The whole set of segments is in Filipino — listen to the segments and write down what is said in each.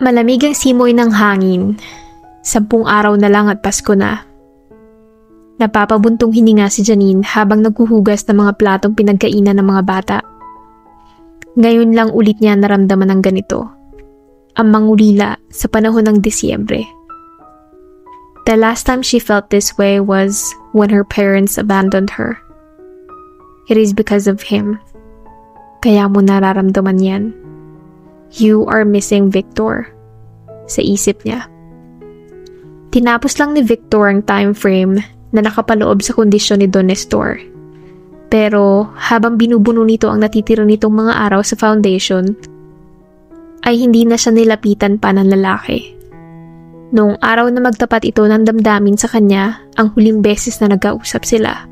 Malamig ang simoy ng hangin. 10 araw na lang at Pasko na. Napapabuntong hininga si Janine habang naghuhugas ng mga platong pinagkainan ng mga bata. Ngayon lang ulit niya naramdaman ng ganito. Ang mangulila sa panahon ng Disyembre. The last time she felt this way was when her parents abandoned her. It is because of him. Kaya mo nararamdaman yan. You are missing Victor. Sa isip niya. Tinapos lang ni Victor ang time frame na nakapaloob sa kondisyon ni Don Nestor. Pero habang binubuno nito ang natitira nitong mga araw sa foundation, ay hindi na siya nilapitan pa ng lalaki. Noong araw na magtapat ito ng damdamin sa kanya ang huling beses na nagkausap sila.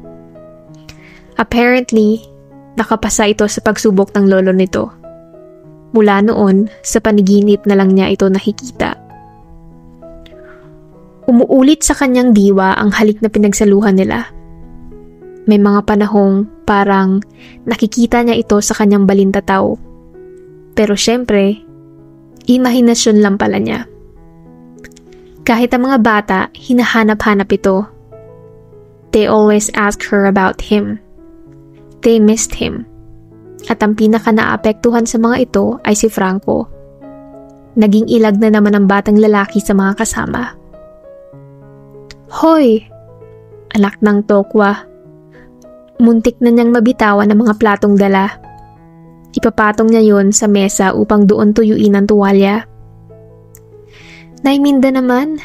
Apparently, nakapasa ito sa pagsubok ng lolo nito. Mula noon, sa paniginip na lang niya ito nakikita. Umuulit sa kanyang diwa ang halik na pinagsaluhan nila. May mga panahong parang nakikita niya ito sa kanyang balintataw. Pero syempre, imahinasyon lang pala niya. Kahit ang mga bata, hinahanap-hanap ito. They always ask her about him. They missed him. At ang pinaka-naapektuhan sa mga ito ay si Franco. Naging ilag na naman ang batang lalaki sa mga kasama. Hoy! Anak ng tokwa. Muntik na niyang mabitawan ang mga platong dala. Ipapatong niya yon sa mesa upang doon tuyuin ang tuwalya. Nay Minda naman,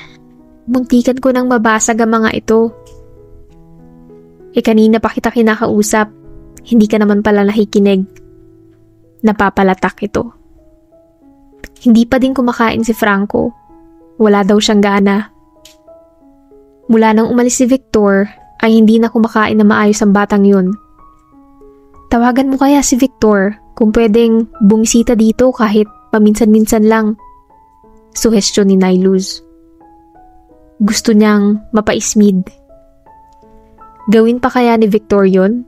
muntikan ko nang mabasag ang mga ito. Kanina pa kita kinakausap. Hindi ka naman pala nakikinig. Napapalatak ito. Hindi pa din kumakain si Franco. Wala daw siyang gana. Mula nang umalis si Victor, ay hindi na kumakain na maayos ang batang yun. Tawagan mo kaya si Victor kung pwedeng bumisita dito kahit paminsan-minsan lang. Suhestyon ni Nailuz. Gusto niyang mapaismid. Gawin pa kaya ni Victor yun?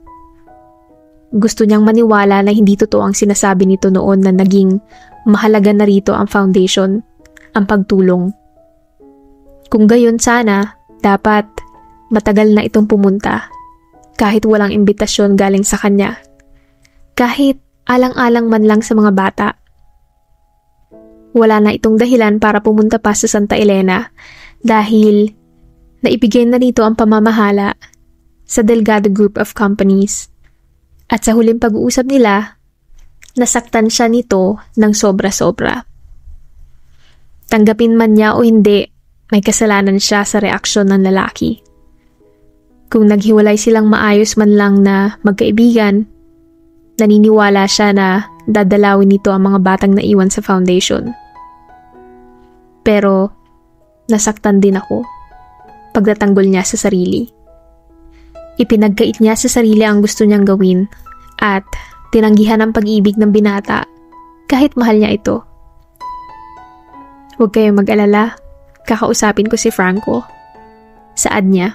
Gusto niyang maniwala na hindi totoo ang sinasabi nito noon na naging mahalaga na rito ang foundation, ang pagtulong. Kung gayon sana, dapat matagal na itong pumunta, kahit walang imbitasyon galing sa kanya, kahit alang-alang man lang sa mga bata. Wala na itong dahilan para pumunta pa sa Santa Elena dahil naibigay na nito ang pamamahala sa Delgado Group of Companies. At sa huling pag-uusap nila, nasaktan siya nito ng sobra-sobra. Tanggapin man niya o hindi, may kasalanan siya sa reaksyon ng lalaki. Kung naghiwalay silang maayos man lang na magkaibigan, naniniwala siya na dadalawin nito ang mga batang naiwan sa foundation. Pero, nasaktan din ako pagtatanggol niya sa sarili. Ipinagkait niya sa sarili ang gusto niyang gawin at tinanggihan ang pag-ibig ng binata kahit mahal niya ito. Huwag kayong mag-alala, kakausapin ko si Franco. Saad niya.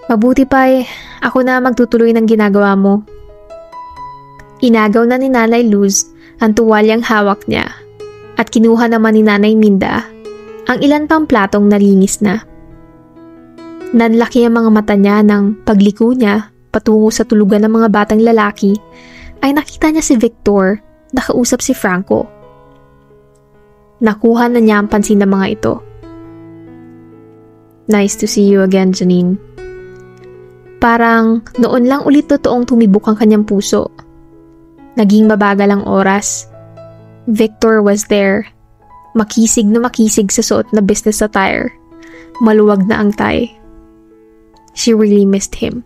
Mabuti pa ako na magtutuloy ng ginagawa mo. Inagaw na ni Nanay Luz ang tuwalyang hawak niya at kinuha naman ni Nanay Minda ang ilan pang platong nalinis na. Nanlaki ang mga mata niya ng pagliko niya patungo sa tulugan ng mga batang lalaki ay nakita niya si Victor nakausap si Franco. Nakuha na niya ang pansin ng mga ito. Nice to see you again, Janine. Parang noon lang ulit totoong tumibok ang kanyang puso. Naging mabagal ang oras. Victor was there. Makisig na makisig sa suot na business attire. Maluwag na ang tie. She really missed him.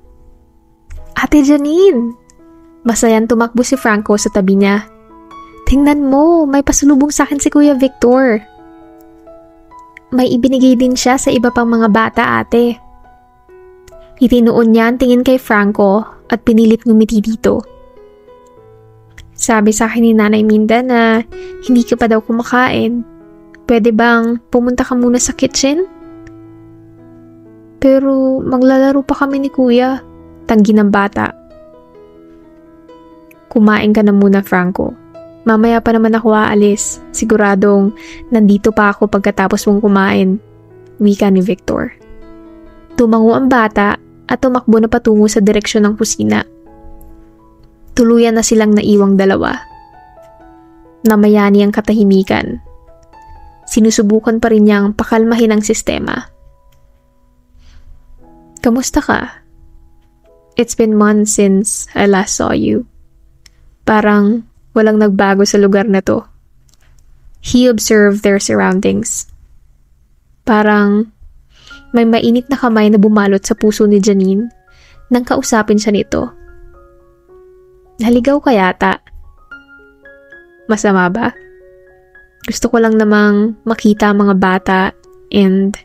Ate Janine! Masayang tumakbo si Franco sa tabi niya. Tingnan mo, may pasalubong sa akin si Kuya Victor. May ibinigay din siya sa iba pang mga bata, ate. Itinuon niya ang tingin kay Franco at pinilit ngumiti dito. Sabi sa akin ni Nanay Minda na hindi ka pa daw kumakain. Pwede bang pumunta ka muna sa kitchen? Pero maglalaro pa kami ni Kuya, tanggi ng bata. Kumain ka na muna, Franco. Mamaya pa naman ako aalis. Siguradong nandito pa ako pagkatapos mong kumain. Wika ni Victor. Tumango ang bata at tumakbo na patungo sa direksyon ng kusina. Tuluyan na silang naiwang dalawa. Namayani ang katahimikan. Sinusubukan pa rin niyang pakalmahin ang sistema. Kamusta ka? It's been months since I last saw you. Parang walang nagbago sa lugar na to. He observed their surroundings. Parang may mainit na kamay na bumalot sa puso ni Janine nang kausapin siya nito. Naligaw ka yata. Masama ba? Gusto ko lang namang makita ang mga bata and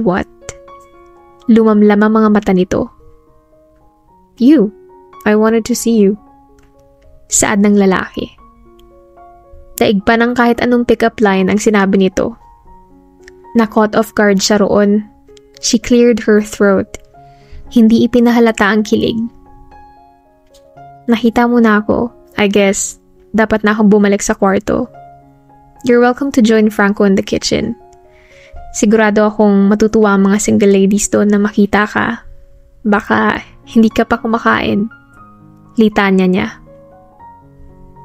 what? Lumamlam ang mga mata nito. You. I wanted to see you. Saad ng lalaki. Daig pa ng kahit anong pick-up line ang sinabi nito. Na-caught off guard siya roon. She cleared her throat. Hindi ipinahalata ang kilig. Nakita mo na ako. I guess, dapat na akong bumalik sa kwarto. You're welcome to join Franco in the kitchen. Sigurado akong matutuwa ang mga single ladies doon na makita ka. Baka hindi ka pa kumakain. Litanya niya.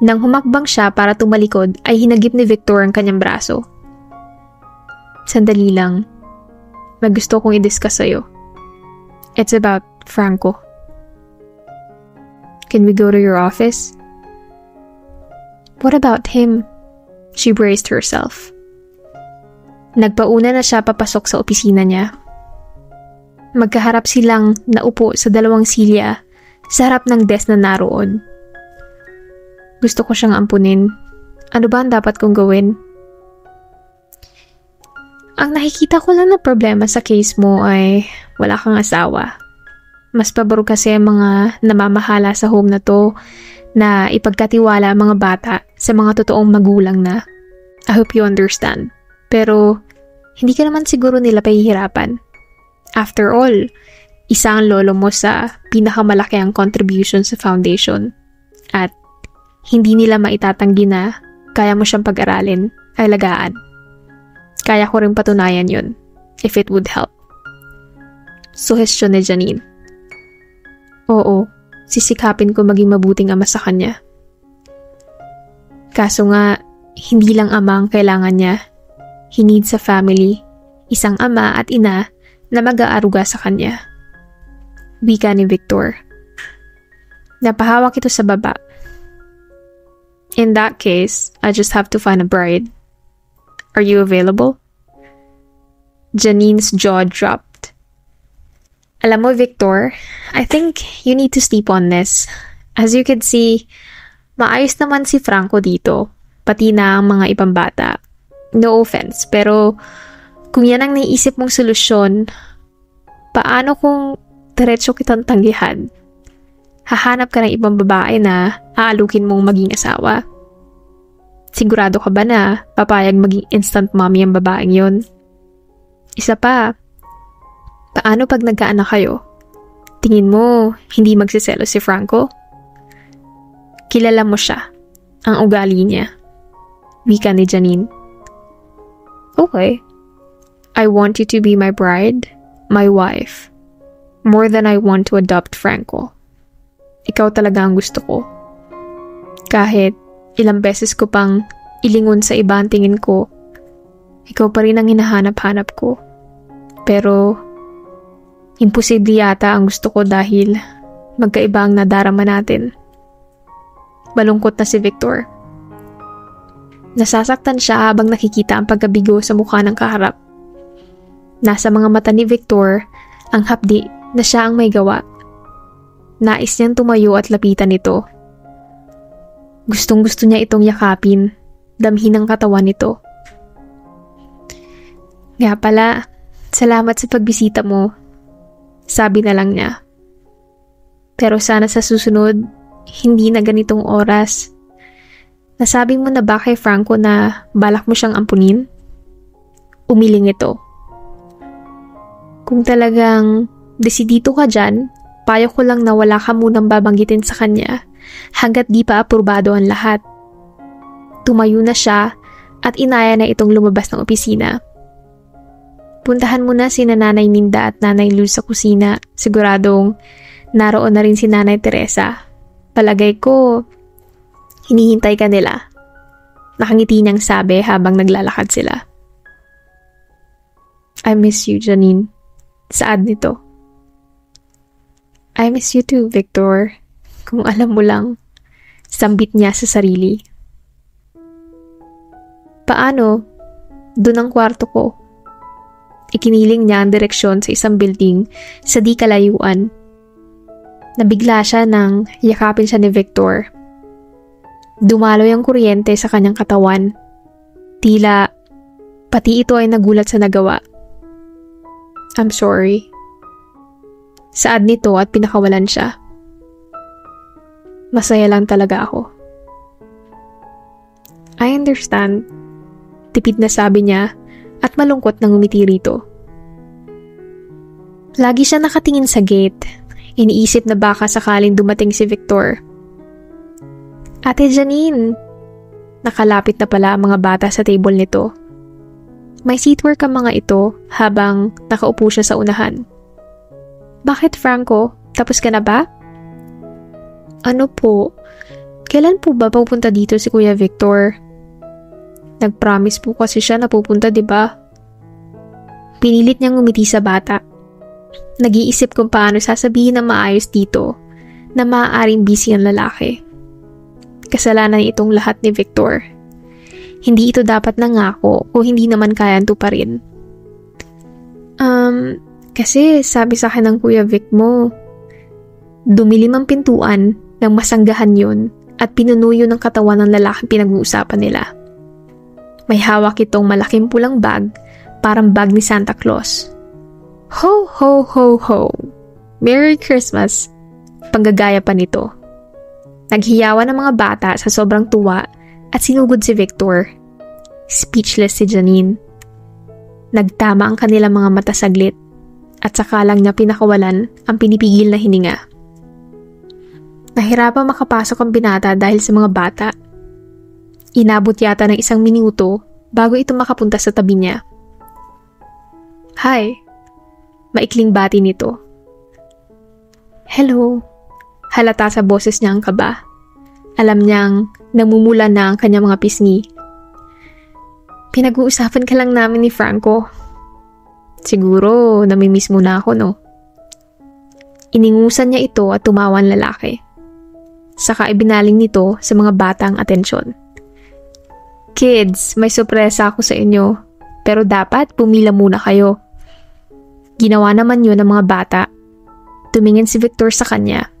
Nang humakbang siya para tumalikod ay hinagip ni Victor ang kanyang braso. Sandali lang. May gusto kong i-discuss sa'yo. It's about Franco. Can we go to your office? What about him? She braced herself. Nagpauna na siya papasok sa opisina niya. Magkaharap silang naupo sa dalawang silya sa harap ng desk na naroon. Gusto ko siyang ampunin. Ano ba ang dapat kong gawin? Ang nakikita ko lang na problema sa case mo ay wala kang asawa. Mas pabor kasi ang mga namamahala sa home na to na ipagkatiwala ang mga bata sa mga totoong magulang na. I hope you understand. Pero hindi ka naman siguro nila pahihirapan. After all, isa ang lolo mo sa pinakamalaki ang contribution sa foundation. At hindi nila maitatanggi na kaya mo siyang pag-aralin, alagaan. Kaya ko rin patunayan yun, if it would help. Suhestyon ni Janine. Oo, sisikapin ko maging mabuting ama sa kanya. Kaso nga, hindi lang ama ang kailangan niya. He needs a family, isang ama at ina na mag-aaruga sa kanya. Wika ni Victor. Napahawak ito sa baba. In that case, I just have to find a bride. Are you available? Janine's jaw dropped. Alam mo, Victor, I think you need to sleep on this. As you can see, maayos naman si Franco dito, pati na ang mga ibang bata. No offense, pero kung yan ang naiisip mong solusyon, paano kung diretso kitang tanggihan? Hahanap ka ng ibang babae na aalukin mong maging asawa. Sigurado ka ba na papayag maging instant mommy ang babaeng yon? Isa pa, paano pag nagkaanak kayo? Tingin mo, hindi magsiselo si Franco? Kilala mo siya, ang ugali niya. Wika ni Janine. Okay. I want you to be my bride, my wife. More than I want to adopt Franco. Ikaw talaga ang gusto ko. Kahit ilang beses ko pang ilingon sa iba ang tingin ko, ikaw pa rin ang hinahanap-hanap ko. Pero, imposible yata ang gusto ko dahil magkaiba ang nadarama natin. Malungkot na si Victor. Nasasaktan siya habang nakikita ang pagkabigo sa mukha ng kaharap. Nasa mga mata ni Victor ang hapdi na siya ang may gawa. Nais niyang tumayo at lapitan ito. Gustong-gusto niya itong yakapin, damhin ang katawan nito. Nga pala, salamat sa pagbisita mo. Sabi na lang niya. Pero sana sa susunod, hindi na ganitong oras. Nasabi mo na ba kay Franco na balak mo siyang ampunin? Umiling ito. Kung talagang desidido ka dyan, payo ko lang na wala ka munang babanggitin sa kanya hanggat di pa aprobado ang lahat. Tumayo na siya at inaya na itong lumabas ng opisina. Puntahan mo na si Nanay Minda at Nanay Luz sa kusina. Siguradong naroon na rin si Nanay Teresa. Palagay ko, hinihintay ka nila. Nakangiti niyang sabi habang naglalakad sila. I miss you, Janine. Saad nito. I miss you too, Victor. Kung alam mo lang, sambit niya sa sarili. Paano? Doon ang kwarto ko. Ikiniling niya ang direksyon sa isang building sa di kalayuan. Nabigla siya nang yakapin siya ni Victor. Dumaloy ang kuryente sa kanyang katawan. Tila, pati ito ay nagulat sa nagawa. I'm sorry. Saad nito at pinakawalan siya. Masaya lang talaga ako. I understand. Tipid na sabi niya at malungkot nang umiti rito. Lagi siya nakatingin sa gate. Iniisip na baka sakaling dumating si Victor. Ate Janine! Nakalapit na pala ang mga bata sa table nito. May seatwork ang mga ito habang nakaupo siya sa unahan. Bakit, Franco? Tapos ka na ba? Ano po? Kailan po ba pupunta dito si Kuya Victor? Nag-promise po kasi siya na pupunta, di ba? Pinilit niyang ngumiti sa bata. Nag-iisip kung paano sasabihin na maayos dito na maaaring busy ang lalaki. Kasalanan itong lahat ni Victor. Hindi ito dapat nangako o hindi naman kayang tuparin. Kasi sabi sa akin ng Kuya Vic mo, dumilim ang pintuan ng masanggahan yun at pinunuyo ng katawan ng lalaki pinag-uusapan nila. May hawak itong malaking pulang bag, parang bag ni Santa Claus. Ho, ho, ho, ho! Merry Christmas! Panggagaya pa nito. Naghiyawan ng mga bata sa sobrang tuwa at sinugod si Victor. Speechless si Janine. Nagtama ang kanilang mga mata saglit at saka lang niya pinakawalan ang pinipigil na hininga. Nahirapang makapasok ang binata dahil sa mga bata. Inabot yata ng 1 minuto bago ito makapunta sa tabi niya. Hi! Maikling bati nito. Hello! Halata sa boses niya ang kaba. Alam niyang namumula na ang kanyang mga pisngi. Pinag-uusapan ka lang namin ni Franco. Siguro, namimiss mo na ako, no? Iningusan niya ito at tumawa ang lalaki. Saka ibinaling nito sa mga batang atensyon. Kids, may sorpresa ako sa inyo. Pero dapat pumila muna kayo. Ginawa naman yun ng mga bata. Tumingin si Victor sa kanya.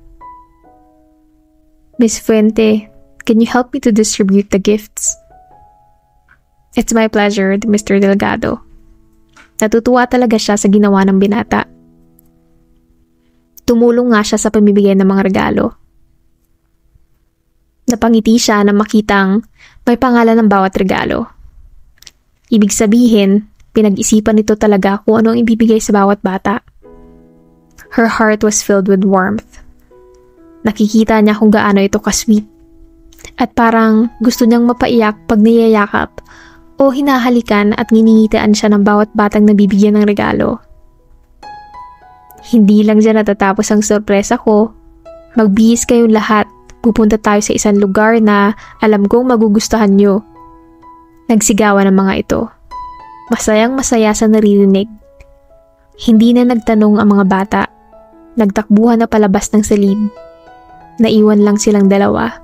Miss Fuente, can you help me to distribute the gifts? It's my pleasure, Mr. Delgado. Natutuwa talaga siya sa ginawa ng binata. Tumulong nga siya sa pamimigay ng mga regalo. Napangiti siya na makitang may pangalan ng bawat regalo. Ibig sabihin, pinag-isipan nito talaga kung ano ang ibibigay sa bawat bata. Her heart was filled with warmth. Nakikita niya kung gaano ito ka-sweet. At parang gusto niyang mapaiyak pag niyayakap o hinahalikan at ngingitaan siya ng bawat batang nabibigyan ng regalo. Hindi lang dyan natatapos ang sorpresa ko. Magbihis kayong lahat. Pupunta tayo sa isang lugar na alam kong magugustuhan nyo. Nagsigawan ang mga ito. Masayang masaya sa naririnig. Hindi na nagtanong ang mga bata. Nagtakbuhan na palabas ng salid. Naiwan lang silang dalawa.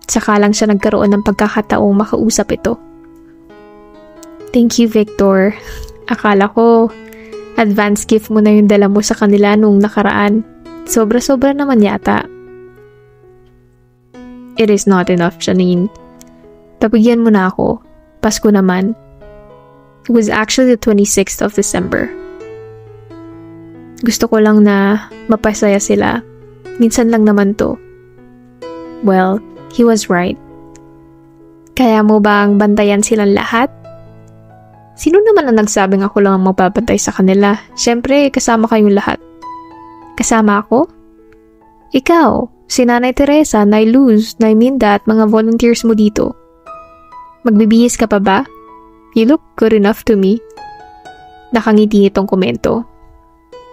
Saka lang siya nagkaroon ng pagkakataong makausap ito. Thank you, Victor. Akala ko, advance gift mo na yung dala mo sa kanila nung nakaraan. Sobra-sobra naman yata. It is not enough, Janine. Pabigyan mo na ako. Pasko naman. It was actually the 26th of December. Gusto ko lang na mapasaya sila. Minsan lang naman to. Well, he was right. Kaya mo bang bantayan silang lahat? Sino naman ang nagsabing ako lang ang magpapantay sa kanila? Siyempre, kasama kayong lahat. Kasama ako? Ikaw, si Nanay Teresa, Nay Luz, Nay Minda at mga volunteers mo dito. Magbibihis ka pa ba? You look good enough to me. Nakangiti itong komento.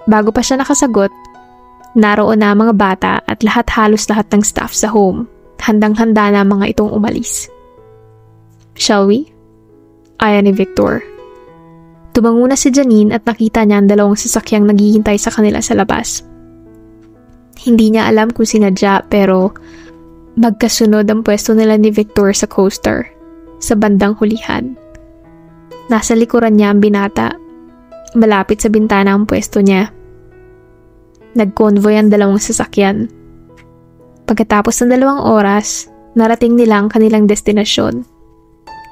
Bago pa siya nakasagot, naroon na ang mga bata at halos lahat ng staff sa home. Handang-handa na mga itong umalis. Shall we? Aya ni Victor. Tumango na si Janine at nakita niya ang dalawang sasakyang naghihintay sa kanila sa labas. Hindi niya alam kung sinadya pero magkasunod ang pwesto nila ni Victor sa coaster sa bandang hulihan. Nasa likuran niya ang binata. Malapit sa bintana ang pwesto niya. Nag-convoy ang dalawang sasakyan. Pagkatapos ng 2 oras, narating nila ang kanilang destinasyon.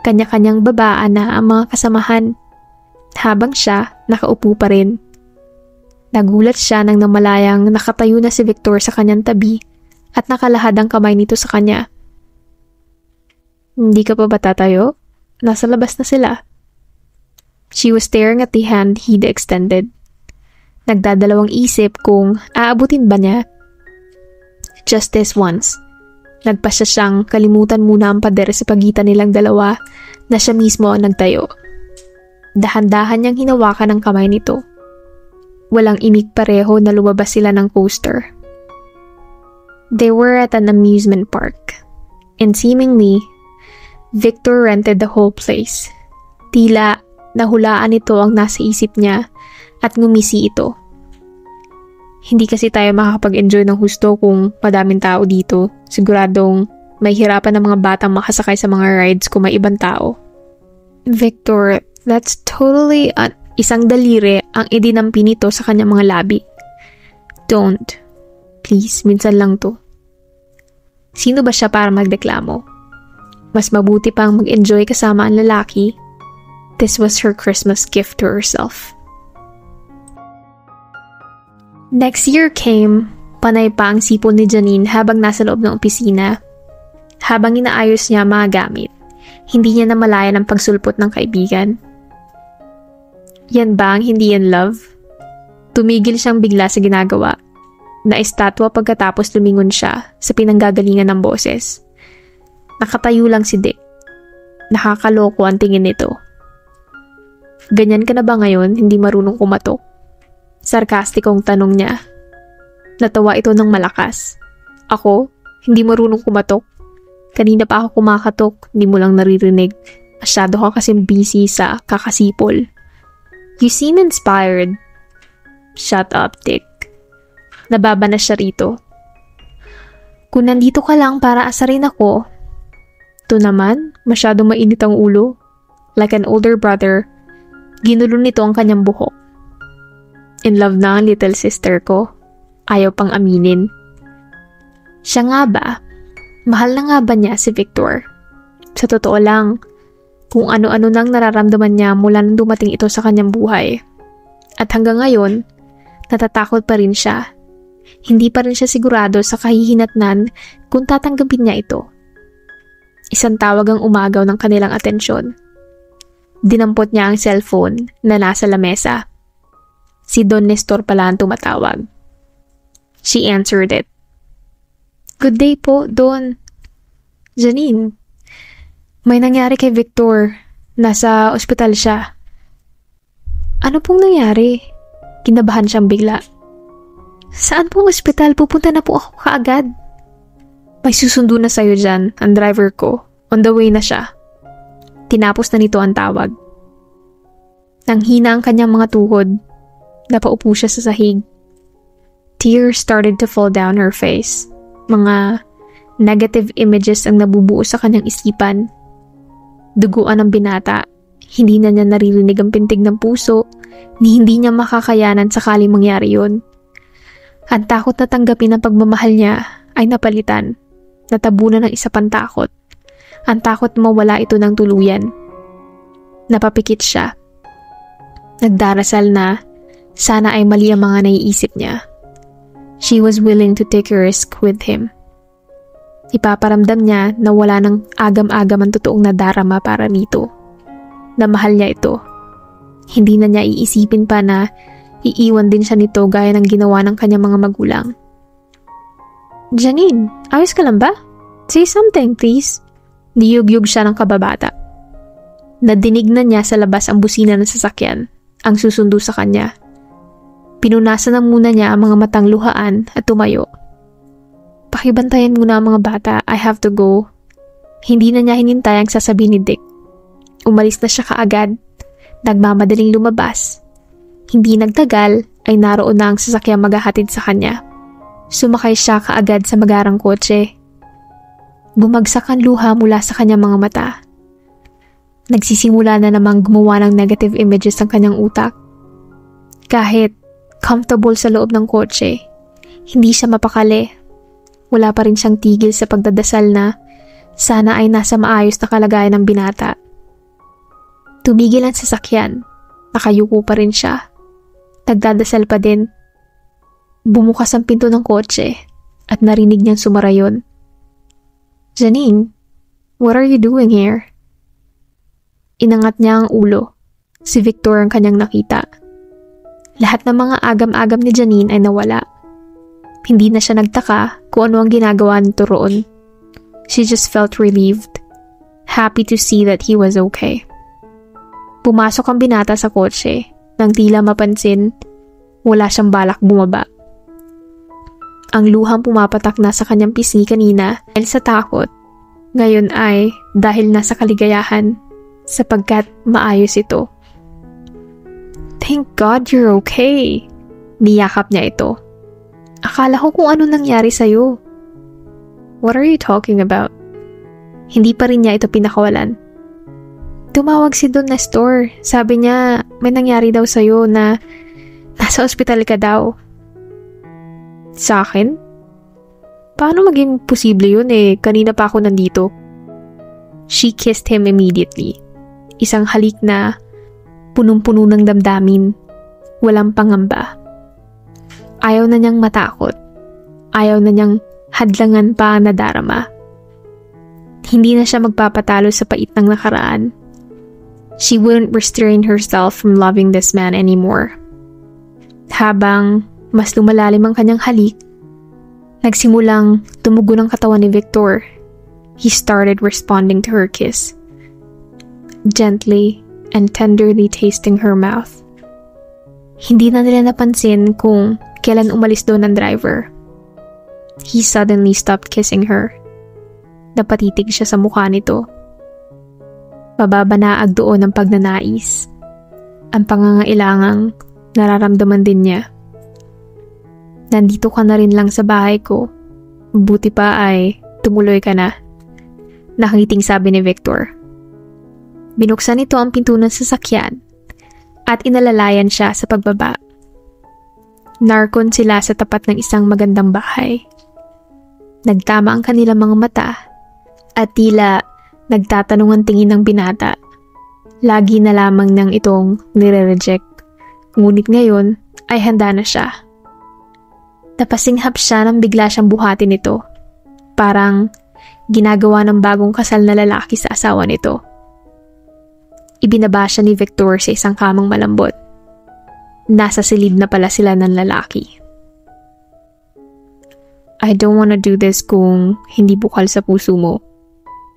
Kanya-kanyang babaan na ang mga kasamahan. Habang siya, nakaupo pa rin. Nagulat siya nang namalayang nakatayo na si Victor sa kanyang tabi at nakalahad ang kamay nito sa kanya. Hindi ka pa ba tatayo? Nasa labas na sila. She was staring at the hand he'd extended. Nagdadalawang isip kung aabutin ba niya. Just this once. Nagpasya siyang kalimutan muna ang pader sa pagitan nilang dalawa na siya mismo ang nagtayo. Dahan-dahan niyang hinawakan ang kamay nito. Walang imik pareho na lumabas sila ng coaster. They were at an amusement park. And seemingly, Victor rented the whole place. Tila nahulaan ito ang nasa isip niya at ngumisi ito. Hindi kasi tayo makakapag-enjoy ng husto kung madaming tao dito. Siguradong may hirapan ng mga batang makasakay sa mga rides kung may ibang tao. Victor, that's totally isang daliri ang idinampi nito sa kanyang mga labi. Don't. Please, minsan lang to. Sino ba siya para magdeklamo? Mas mabuti pang mag-enjoy kasama ang lalaki. This was her Christmas gift to herself. Next year came, panay pa ang sipon ni Janine habang nasa loob ng opisina. Habang inaayos niya mga gamit, hindi niya namalayan ang pagsulpot ng kaibigan. Yan ba ang hindi yan love? Tumigil siyang bigla sa ginagawa. Naistatwa pagkatapos lumingon siya sa pinanggagalingan ng boses. Nakatayo lang si Dick. Nakakaloko ang tingin nito. Ganyan ka na ba ngayon, hindi marunong kumatok? Sarkastikong tanong niya. Natawa ito ng malakas. Ako? Hindi marunong kumatok? Kanina pa ako kumakatok, hindi mo lang naririnig. Masyado ka kasing busy sa kakasipol. You seem inspired. Shut up, Dick. Nababa na siya rito. Kung nandito ka lang para asarin ako, ito naman, masyadong mainit ang ulo. Like an older brother, ginulo nito ang kanyang buhok. In love na ang little sister ko. Ayaw pang aminin. Siya nga ba? Mahal na nga ba niya si Victor? Sa totoo lang, kung ano-ano nang nararamdaman niya mula nang dumating ito sa kanyang buhay. At hanggang ngayon, natatakot pa rin siya. Hindi pa rin siya sigurado sa kahihinatnan kung tatanggapin niya ito. Isang tawag ang umagaw ng kanilang atensyon. Dinampot niya ang cellphone na nasa lamesa. Si Don Nestor pala ang tumatawag. She answered it. Good day po, Don. Janine, may nangyari kay Victor. Nasa ospital siya. Ano pong nangyari? Kinabahan siyang bigla. Saan pong ospital? Pupunta na po ako kaagad. May susundo na sa'yo dyan, ang driver ko. On the way na siya. Tinapos na nito ang tawag. Nang hina ang kanyang mga tuhod, napaupo siya sa sahig. Tears started to fall down her face. Mga negative images ang nabubuo sa kanyang isipan. Duguan ng binata. Hindi na niya naririnig ang pintig ng puso, ni hindi niya makakayanan sakaling mangyari yun. Ang takot na tanggapin ang pagmamahal niya ay napalitan. Natabunan ng isa pang takot. Ang takot mawala ito ng tuluyan. Napapikit siya. Nagdarasal na sana ay mali ang mga naiisip niya. She was willing to take a risk with him. Ipaparamdam niya na wala ng agam-agam ang totoong nadarama para rito. Na mahal niya ito. Hindi na niya iisipin pa na iiwan din siya nito gaya ng ginawa ng kanyang mga magulang. Janine, ayos ka lang ba? Say something, please. Niyugyug siya ng kababata. Nadinig na niya sa labas ang busina ng sasakyan, ang susundo sa kanya. Pinunasan na muna niya ang mga matang luhaan at tumayo. Pakibantayan muna ang mga bata, I have to go. Hindi na niya hinintay ang sasabihin ni Dick. Umalis na siya kaagad, nagmamadaling lumabas. Hindi nagtagal ay naroon na ang sasakyang maghahatid sa kanya. Sumakay siya kaagad sa magarang kotse. Bumagsak ang luha mula sa kanyang mga mata. Nagsisimula na namang gumawa ng negative images ang kanyang utak. Kahit comfortable sa loob ng kotse, hindi siya mapakali. Wala pa rin siyang tigil sa pagdadasal na sana ay nasa maayos na kalagayan ng binata. Tumigil ang sasakyan. Nakayuko pa rin siya. Nagdadasal pa din. Bumukas ang pinto ng kotse at narinig niyang sumara yun. Janine, what are you doing here? Inangat niya ang ulo. Si Victor ang kanyang nakita. Lahat ng mga agam-agam ni Janine ay nawala. Hindi na siya nagtaka kung ano ang ginagawa nito roon. She just felt relieved. Happy to see that he was okay. Pumasok ang binata sa kotse nang tila mapansin wala siyang balak bumaba. Ang luhang pumapatak na sa kanyang pisngi kanina dahil sa takot, ngayon ay dahil nasa kaligayahan sapagkat maayos ito. Thank God you're okay. Niyakap niya ito. Akala ko kung ano nangyari sa'yo. What are you talking about? Hindi pa rin niya ito pinakawalan. Tumawag si Don Nestor. Sabi niya may nangyari daw sa'yo na nasa ospital ka daw. Sa akin? Paano maging posible yun kanina pa ako nandito? She kissed him immediately. Isang halik na punong-puno ng damdamin. Walang pangamba. Ayaw na niyang matakot. Ayaw na niyang hadlangan pa na darama. Hindi na siya magpapatalo sa pait ng nakaraan. She wouldn't restrain herself from loving this man anymore. Habang mas lumalalim ang kanyang halik, nagsimulang tumugo ng katawan ni Victor. He started responding to her kiss, gently and tenderly tasting her mouth. Hindi na nila napansin kung kailan umalis doon ang driver. He suddenly stopped kissing her. Napatitig siya sa mukha nito. Mababanaag doon ang pagnanais. Ang pangangailangang nararamdaman din niya. Nandito ka na rin lang sa bahay ko. Buti pa ay tumuloy ka na. Nakangiting sabi ni Victor. Binuksan nito ang pinto ng sasakyan at inalalayan siya sa pagbaba. Narkon sila sa tapat ng isang magandang bahay. Nagtama ang kanilang mga mata at tila nagtatanong ang tingin ng binata. Lagi na lamang nang itong nire-reject. Ngunit ngayon ay handa na siya. Napasinghap siya nang bigla siyang buhatin nito. Parang ginagawa ng bagong kasal na lalaki sa asawa nito. Ibinaba siya ni Victor sa isang kamang malambot. Nasa silid na pala sila ng lalaki. I don't wanna do this kung hindi bukal sa puso mo.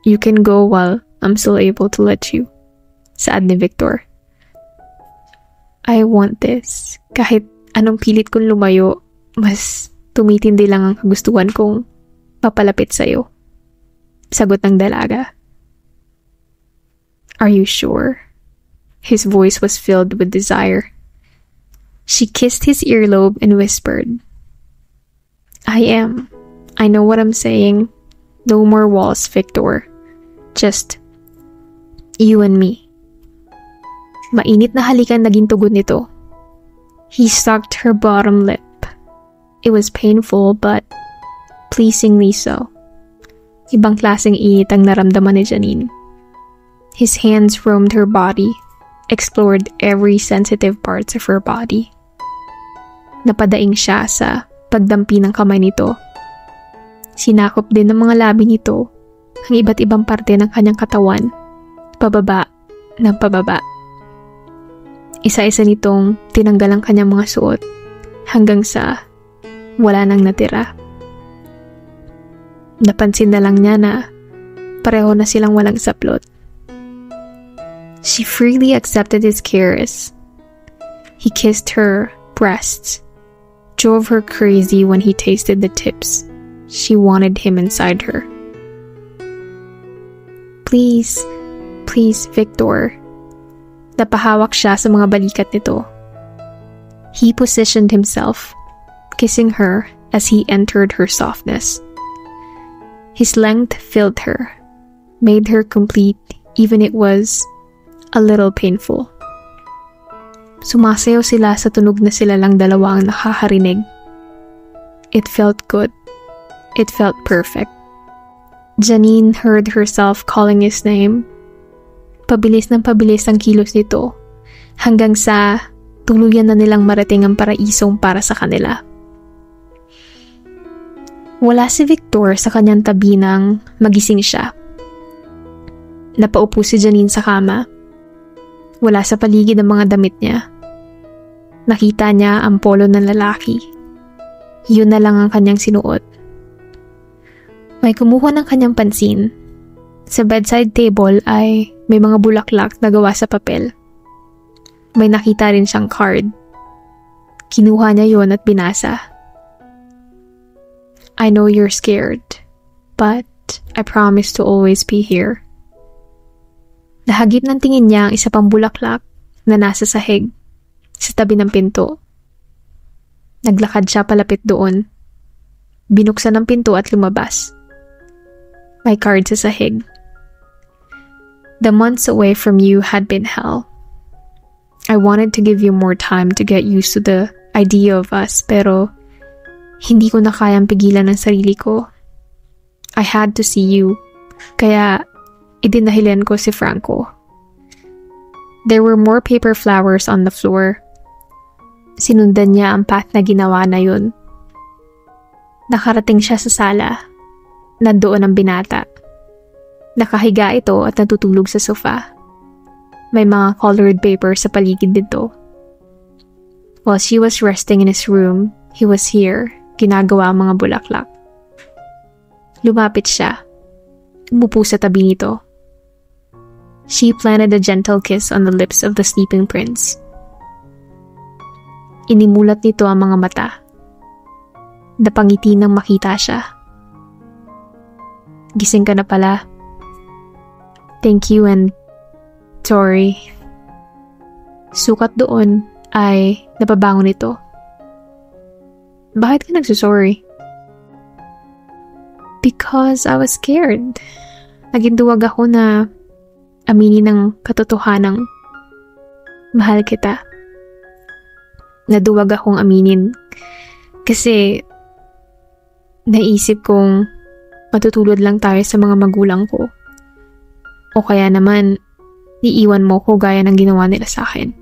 You can go while I'm still able to let you. Saad ni Victor. I want this. Kahit anong pilit kong lumayo, mas tumitindi lang ang kagustuhan kong papalapit sa'yo. Sagot ng dalaga. Are you sure? His voice was filled with desire. She kissed his earlobe and whispered, I am. I know what I'm saying. No more walls, Victor. Just you and me. Mainit na halikan naging tugon nito. He sucked her bottom lip. It was painful but pleasingly so. Ibang klaseng init ang naramdaman ni Janine. His hands roamed her body, explored every sensitive parts of her body. Napadaing siya sa pagdampi ng kamay nito. Sinakop din ng mga labi nito ang iba't ibang parte ng kanyang katawan, pababa ng pababa. Isa-isa nitong tinanggal ang kanyang mga suot hanggang sa wala nang natira. Napansin na lang niya na pareho na silang walang saplot. She freely accepted his cares. He kissed her breasts, drove her crazy when he tasted the tips. She wanted him inside her. Please, please, Victor. Napahawak siya sa mga balikat nito. He positioned himself, kissing her as he entered her softness. His length filled her, made her complete, even it was a little painful. Sumasayaw sila sa tunog na sila lang dalawa ang nakakarinig. It felt good. It felt perfect. Janine heard herself calling his name. Pabilis ng pabilis ang kilos nito, hanggang sa tuluyan na nilang marating ang paraisong para sa kanila. Wala si Victor sa kanyang tabi nang magising siya. Napaupo si Janine sa kama. Wala sa paligid ang mga damit niya. Nakita niya ang polo ng lalaki. Yun na lang ang kanyang sinuot. May kumuha ng kanyang pansin. Sa bedside table ay may mga bulaklak na gawa sa papel. May nakita rin siyang card. Kinuha niya yon at binasa. I know you're scared, but I promise to always be here. Nahagip ng tingin niya ang isa pang bulaklak na nasa sahig sa tabi ng pinto. Naglakad siya palapit doon. Binuksan ang pinto at lumabas. May card sa sahig. The months away from you had been hell. I wanted to give you more time to get used to the idea of us, pero hindi ko na kayang pigilan ang sarili ko. I had to see you, kaya idinahilan ko si Franco. There were more paper flowers on the floor. Sinundan niya ang path na ginawa na yun. Nakarating siya sa sala. Nandoon ang binata. Nakahiga ito at natutulog sa sofa. May mga colored paper sa paligid nito. While she was resting in his room, he was here, ginagawa ang mga bulaklak. Lumapit siya. Umupo sa tabi nito. She planted a gentle kiss on the lips of the sleeping prince. Inimulat nito ang mga mata. Napangiti nang makita siya. Gising ka na pala. Thank you and sorry. Sukat doon ay napabangon ito. Bakit ka nagsusorry? Because I was scared. Naginduwag ako na aminin ng katotohanang mahal kita. Naduwag akong aminin kasi naisip kong matutulad lang tayo sa mga magulang ko. O kaya naman, iiwan mo ko gaya ng ginawa nila sa akin.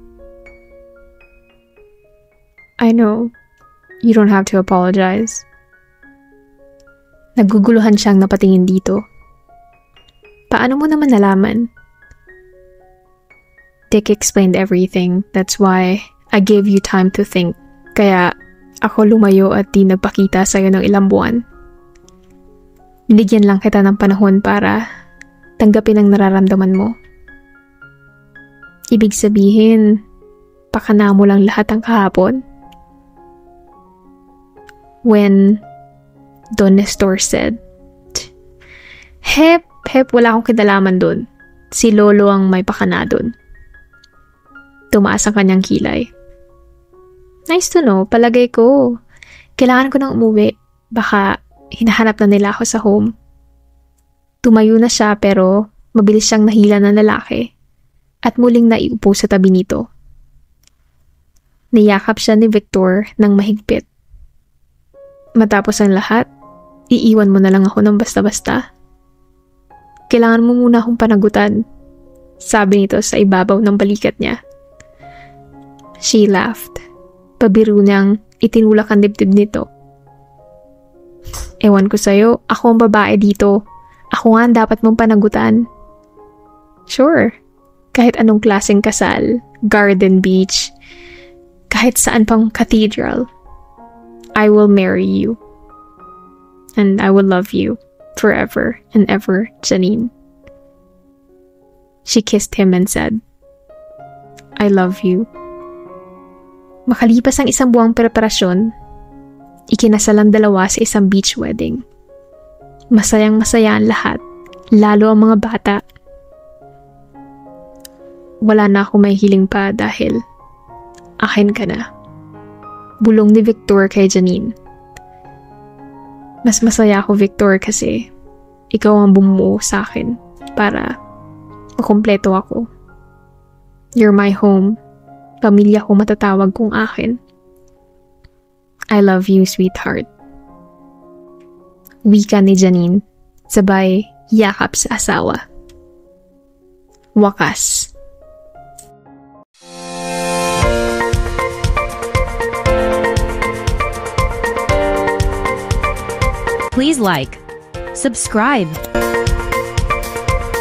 I know, you don't have to apologize. Naguguluhan siyang napatingin dito. Paano mo naman nalaman? Dick explained everything. That's why I gave you time to think. Kaya ako lumayo at di nagpakita sa'yo ng ilang buwan. Binigyan lang kita ng panahon para tanggapin ang nararamdaman mo. Ibig sabihin, pakana mo lang lahat ang kahapon? When Don Nestor said, Hep, wala akong kinalaman dun. Si Lolo ang may pakana dun. Tumaas ang kanyang kilay. Nice to know, palagay ko. Kailangan ko nang umuwi. Baka hinahanap na nila ako sa home. Tumayo na siya pero mabilis siyang nahila ng lalaki at muling naiupo sa tabi nito. Niyakap siya ni Victor ng mahigpit. Matapos ang lahat, iiwan mo na lang ako ng basta-basta. Kailangan mo muna akong panagutan, sabi nito sa ibabaw ng balikat niya. She laughed. Pabiro niyang itinulak ang dibdib nito. Ewan ko sa'yo, ako ang babae dito. Ako nga ang dapat mong panagutan. Sure, kahit anong klaseng kasal, garden beach, kahit saan pang cathedral, I will marry you. And I will love you forever and ever, Janine. She kissed him and said, I love you. Makalipas ang isang buwang preparasyon, ikinasal ang dalawa sa isang beach wedding. Masayang masaya ang lahat, lalo ang mga bata. Wala na ako may hiling pa dahil akin ka na. Bulong ni Victor kay Janine. Mas masaya ako, Victor, kasi ikaw ang bumuo sa akin para makumpleto ako. You're my home. Pamilya ko matatawag kong akin. I love you, sweetheart. Wika ni Janine, sabay yakap sa asawa. Wakas. Please like, subscribe,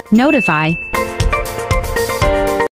notify,